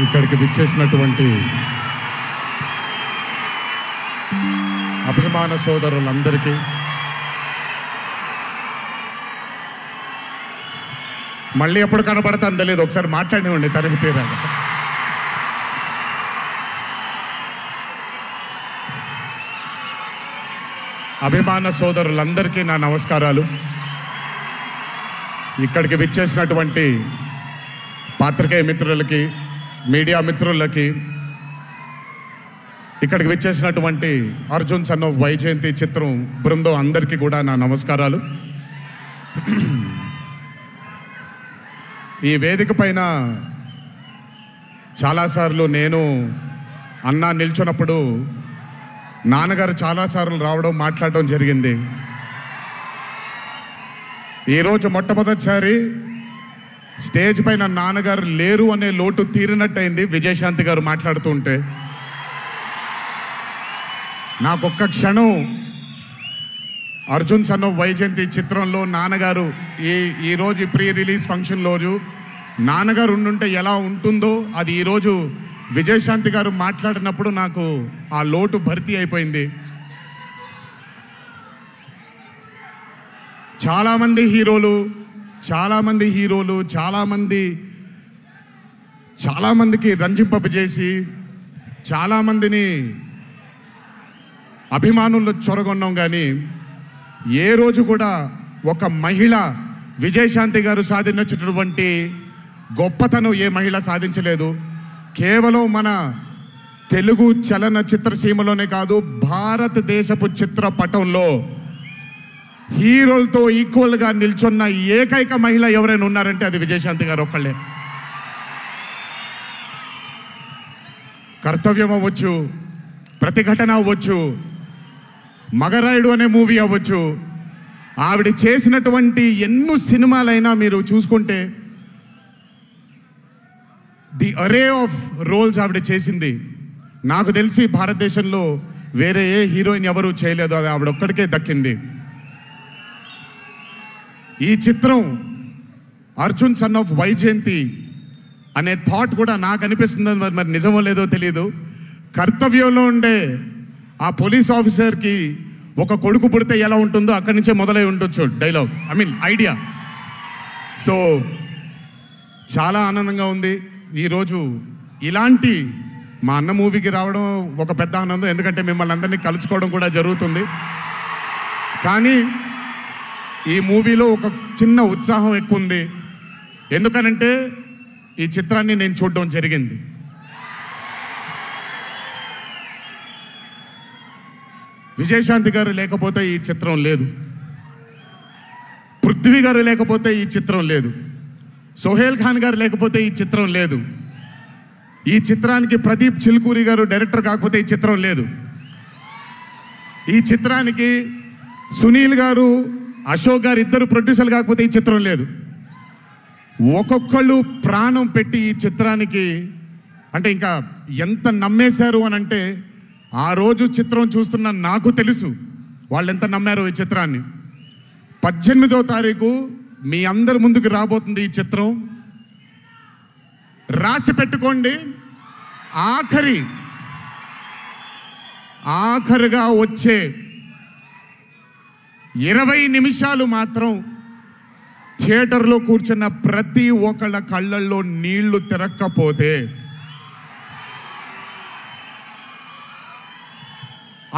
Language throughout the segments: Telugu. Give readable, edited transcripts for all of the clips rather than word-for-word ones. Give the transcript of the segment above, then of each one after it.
ఇక్కడికి విచ్చేసినటువంటి అభిమాన సోదరులందరికీ మళ్ళీ ఎప్పుడు కనబడతాను తెలియదు, ఒకసారి మాట్లాడివ్వండి తనిఖీ తీరాలి. అభిమాన సోదరులందరికీ నా నమస్కారాలు. ఇక్కడికి విచ్చేసినటువంటి పాత్రికేయ మిత్రులకి, మీడియా మిత్రులకి, ఇక్కడికి విచ్చేసినటువంటి అర్జున్ సన్ ఆఫ్ వైజయంతి చిత్రం బృందం అందరికీ కూడా నా నమస్కారాలు. ఈ వేదిక పైన చాలాసార్లు నేను అన్నా నిల్చున్నప్పుడు నాన్నగారు చాలాసార్లు రావడం, మాట్లాడడం జరిగింది. ఈరోజు మొట్టమొదటిసారి స్టేజ్ పైన నాన్నగారు లేరు అనే లోటు తీరినట్టయింది విజయశాంతి గారు మాట్లాడుతుంటే. నాకొక్క క్షణం అర్జున్ సన్ ఆఫ్ వైజయంతి చిత్రంలో నాన్నగారు ఈరోజు ప్రీ రిలీజ్ ఫంక్షన్ రోజు నాన్నగారు ఉండుంటే ఎలా ఉంటుందో అది ఈరోజు విజయశాంతి గారు మాట్లాడినప్పుడు నాకు ఆ లోటు భర్తీ అయిపోయింది. చాలామంది హీరోలు చాలామందికి రంజింపజేసి చాలామందిని అభిమానుల్లో చొరగొన్నాం, కానీ ఏ రోజు కూడా ఒక మహిళ విజయశాంతి గారు సాధించినటువంటి గొప్పతనం ఏ మహిళ సాధించలేదు. కేవలం మన తెలుగు చలనచిత్ర సీమలోనే కాదు, భారతదేశపు చిత్రపటంలో హీరోలతో ఈక్వల్గా నిల్చున్న ఏకైక మహిళ ఎవరైనా ఉన్నారంటే అది విజయశాంతి గారు ఒక్కళ్ళే. కర్తవ్యం అవ్వచ్చు, ప్రతిఘటన అవ్వచ్చు, మగరాయుడు అనే మూవీ అవ్వచ్చు, ఆవిడ చేసినటువంటి ఎన్నో సినిమాలైనా మీరు చూసుకుంటే ది అరే ఆఫ్ రోల్స్ ఆవిడ చేసింది. నాకు తెలిసి భారతదేశంలో వేరే ఏ హీరోయిన్ ఎవరు చేయలేదు, అది ఆవిడ ఒక్కడికే దక్కింది. ఈ చిత్రం అర్జున్ సన్ ఆఫ్ వైజయంతి అనే థాట్ కూడా నాకు అనిపిస్తుంది, మరి నిజమో లేదో తెలియదు. కర్తవ్యంలో ఉండే ఆ పోలీస్ ఆఫీసర్కి ఒక కొడుకు పుడితే ఎలా ఉంటుందో అక్కడి నుంచే మొదలై ఉండొచ్చు డైలాగ్, ఐడియా. సో చాలా ఆనందంగా ఉంది ఈరోజు ఇలాంటి మా అన్న మూవీకి రావడం ఒక పెద్ద ఆనందం, ఎందుకంటే మిమ్మల్ని అందరినీ కలుసుకోవడం కూడా జరుగుతుంది. కానీ ఈ మూవీలో ఒక చిన్న ఉత్సాహం ఎక్కువ ఉంది, ఎందుకనంటే ఈ చిత్రాన్ని నేను చూడడం జరిగింది. విజయశాంతి గారు లేకపోతే ఈ చిత్రం లేదు, పృథ్వీ గారు లేకపోతే ఈ చిత్రం లేదు, సోహేల్ ఖాన్ గారు లేకపోతే ఈ చిత్రం లేదు, ఈ చిత్రానికి ప్రదీప్ చిల్కూరి గారు డైరెక్టర్ కాకపోతే ఈ చిత్రం లేదు, ఈ చిత్రానికి సునీల్ గారు, అశోక్ గారు ఇద్దరు ప్రొడ్యూసర్లు కాకపోతే ఈ చిత్రం లేదు. ఒక్కొక్కళ్ళు ప్రాణం పెట్టి ఈ చిత్రానికి, అంటే ఇంకా ఎంత నమ్మేశారు అని అంటే, ఆ రోజు చిత్రం చూస్తున్న నాకు తెలుసు వాళ్ళు ఎంత నమ్మారో ఈ చిత్రాన్ని. 18వ తారీఖు మీ అందరి ముందుకు రాబోతుంది ఈ చిత్రం. రాసి పెట్టుకోండి, ఆఖరిగా వచ్చే 20 నిమిషాలు మాత్రం థియేటర్లో కూర్చున్న ప్రతి ఒక్కళ్ళ కళ్ళల్లో నీళ్లు తిరక్కపోతే,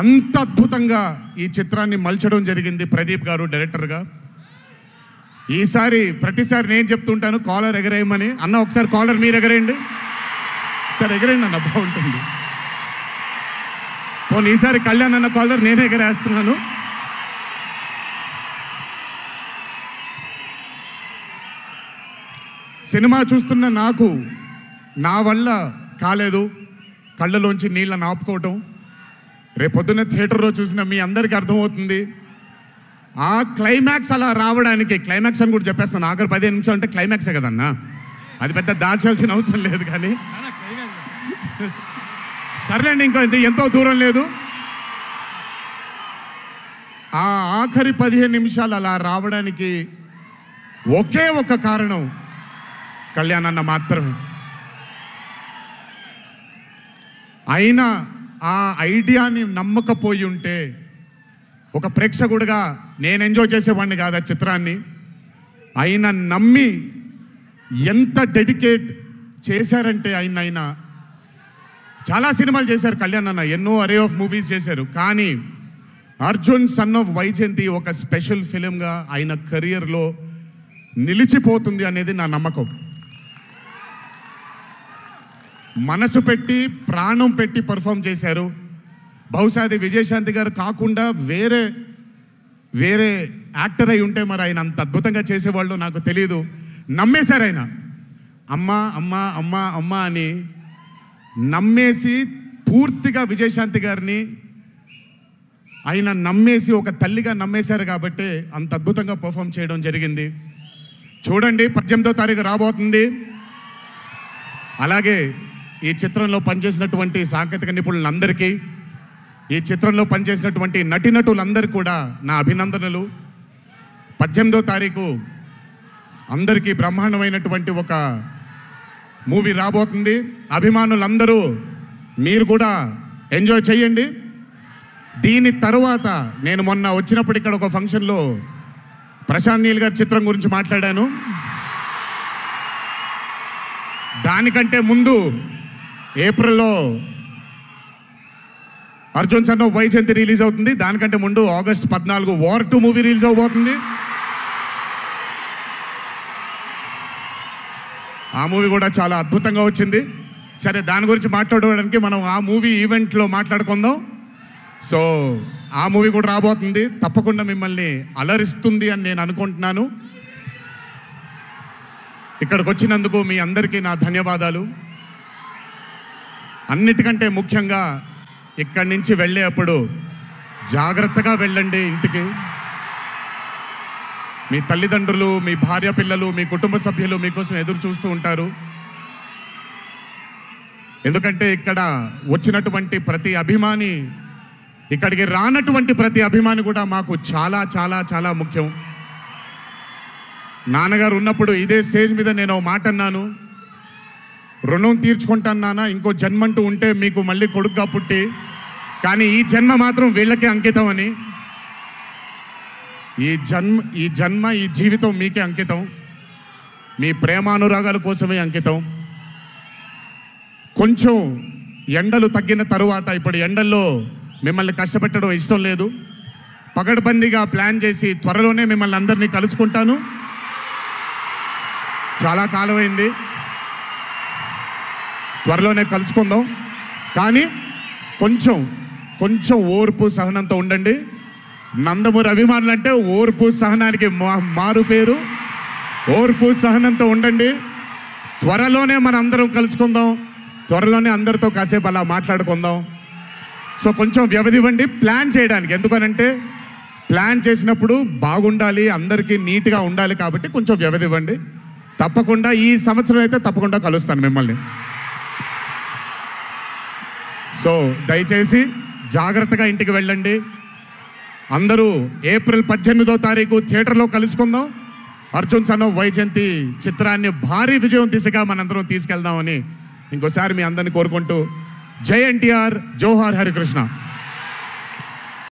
అంత అద్భుతంగా ఈ చిత్రాన్ని మలచడం జరిగింది ప్రదీప్ గారు డైరెక్టర్గా. ప్రతిసారి నేను చెప్తుంటాను కాలర్ ఎగరేయమని. అన్న ఒకసారి కాలర్ మీరు ఎగరేయండి, సార్ ఎగరేయండి అన్న, బాగుంటుంది. పోనీ ఈసారి కళ్యాణ్ అన్న కాలర్ నేనే ఎగరేస్తున్నాను. సినిమా చూస్తున్న నాకు నా వల్ల కాలేదు కళ్ళలోంచి నీళ్ళని ఆపుకోవటం. రేపొద్దున్న థియేటర్లో చూసిన మీ అందరికీ అర్థమవుతుంది. ఆ క్లైమాక్స్ అలా రావడానికి, క్లైమాక్స్ అని కూడా చెప్పేస్తాను, ఆఖరి 15 నిమిషాలు అంటే క్లైమాక్సే కదన్నా, అది పెద్ద దాచాల్సిన అవసరం లేదు. కానీ సర్లేండి, ఎంతో దూరం లేదు. ఆ ఆఖరి 15 నిమిషాలు అలా రావడానికి ఒకే ఒక కారణం కళ్యాణ్ అన్న మాత్రమే. అయినా ఆ ఐడియాని నమ్మకపోయి ఉంటే ఒక ప్రేక్షకుడిగా నేను ఎంజాయ్ చేసేవాడిని కాదు ఆ చిత్రాన్ని. ఆయన నమ్మి ఎంత డెడికేట్ చేశారంటే ఆయన చాలా సినిమాలు చేశారు కళ్యాణ్ అన్న, ఎన్నో అరే ఆఫ్ మూవీస్ చేశారు. కానీ అర్జున్ సన్ ఆఫ్ వైజయంతి ఒక స్పెషల్ ఫిలింగా ఆయన కెరియర్లో నిలిచిపోతుంది అనేది నా నమ్మకం. మనసు పెట్టి ప్రాణం పెట్టి పర్ఫామ్ చేశారు. బహుశా అది విజయశాంతి గారు కాకుండా వేరే యాక్టర్ అయి ఉంటే మరి ఆయన అంత అద్భుతంగా చేసేవాళ్ళు నాకు తెలియదు. నమ్మేశారు ఆయన. అమ్మా అమ్మా అమ్మా అమ్మా అని నమ్మేసి పూర్తిగా విజయశాంతి గారిని ఆయన నమ్మేసి ఒక తల్లిగా నమ్మేశారు కాబట్టి అంత అద్భుతంగా పర్ఫామ్ చేయడం జరిగింది. చూడండి, 18వ తారీఖు రాబోతుంది. అలాగే ఈ చిత్రంలో పనిచేసినటువంటి సాంకేతిక నిపుణులందరికీ, ఈ చిత్రంలో పనిచేసినటువంటి నటీనటులందరికీ కూడా నా అభినందనలు. 18వ తారీఖు అందరికీ బ్రహ్మాండమైనటువంటి ఒక మూవీ రాబోతుంది. అభిమానులందరూ మీరు కూడా ఎంజాయ్ చేయండి. దీని తర్వాత నేను మొన్న వచ్చినప్పుడు ఇక్కడ ఒక ఫంక్షన్లో ప్రశాంత్ నీల్ గారి చిత్రం గురించి మాట్లాడాను. దానికంటే ముందు ఏప్రిల్లో Arjun son of Vyjayanthi release అవుతుంది. దానికంటే ముందు ఆగస్ట్ 14 వార్ 2 మూవీ రిలీజ్ అవబోతుంది. ఆ మూవీ కూడా చాలా అద్భుతంగా వచ్చింది. సరే, దాని గురించి మాట్లాడడానికి మనం ఆ మూవీ ఈవెంట్లో మాట్లాడుకుందాం. సో ఆ మూవీ కూడా రాబోతుంది. తప్పకుండా మిమ్మల్ని అలరిస్తుంది అని నేను అనుకుంటున్నాను. ఇక్కడికి వచ్చినందుకు మీ అందరికీ నా ధన్యవాదాలు. అన్నిటికంటే ముఖ్యంగా ఇక్కడి నుంచి వెళ్ళేటప్పుడు జాగ్రత్తగా వెళ్ళండి ఇంటికి. మీ తల్లిదండ్రులు, మీ భార్య పిల్లలు, మీ కుటుంబ సభ్యులు మీకోసం ఎదురు చూస్తూ ఉంటారు. ఎందుకంటే ఇక్కడ వచ్చినటువంటి ప్రతి అభిమాని, ఇక్కడికి రానటువంటి ప్రతి అభిమాని కూడా మాకు చాలా చాలా చాలా ముఖ్యం. నాన్నగారు ఉన్నప్పుడు ఇదే స్టేజ్ మీద నేను మాట అన్నాను, రుణం తీర్చుకుంటాను నాన్న, ఇంకో జన్మంటూ ఉంటే మీకు మళ్ళీ కొడుకుగా పుట్టి, కానీ ఈ జన్మ మాత్రం వీళ్ళకే అంకితం అని. ఈ జన్మ ఈ జీవితం మీకే అంకితం, మీ ప్రేమానురాగాల కోసమే అంకితం. కొంచెం ఎండలు తగ్గిన తరువాత, ఇప్పుడు ఎండల్లో మిమ్మల్ని కష్టపెట్టడం ఇష్టం లేదు, పగడ్బందీగా ప్లాన్ చేసి త్వరలోనే మిమ్మల్ని అందరినీ కలుసుకుంటాను. చాలా కాలమైంది, త్వరలోనే కలుసుకుందాం. కానీ కొంచెం ఓర్పు సహనంతో ఉండండి. నందమూరి అభిమానులు అంటే ఓర్పు సహనానికి మారు పేరు. ఓర్పు సహనంతో ఉండండి. త్వరలోనే మన అందరం కలుసుకుందాం, త్వరలోనే అందరితో కాసేపు అలా మాట్లాడుకుందాం. సో కొంచెం వ్యవధి ఇవ్వండి ప్లాన్ చేయడానికి. ఎందుకనంటే ప్లాన్ చేసినప్పుడు బాగుండాలి, అందరికీ నీట్గా ఉండాలి, కాబట్టి కొంచెం వ్యవధి ఇవ్వండి. తప్పకుండా ఈ సంవత్సరం అయితే తప్పకుండా కలుస్తాను మిమ్మల్ని. సో దయచేసి జాగ్రత్తగా ఇంటికి వెళ్ళండి. అందరూ ఏప్రిల్ 18వ తారీఖు థియేటర్లో కలుసుకుందాం. అర్జున్ సన్ ఆఫ్ వైజయంతి చిత్రాన్ని భారీ విజయం దిశగా మనందరం తీసుకెళ్దామని ఇంకోసారి మీ అందరిని కోరుకుంటూ, జై ఎన్టీఆర్, జోహార్ హరికృష్ణ.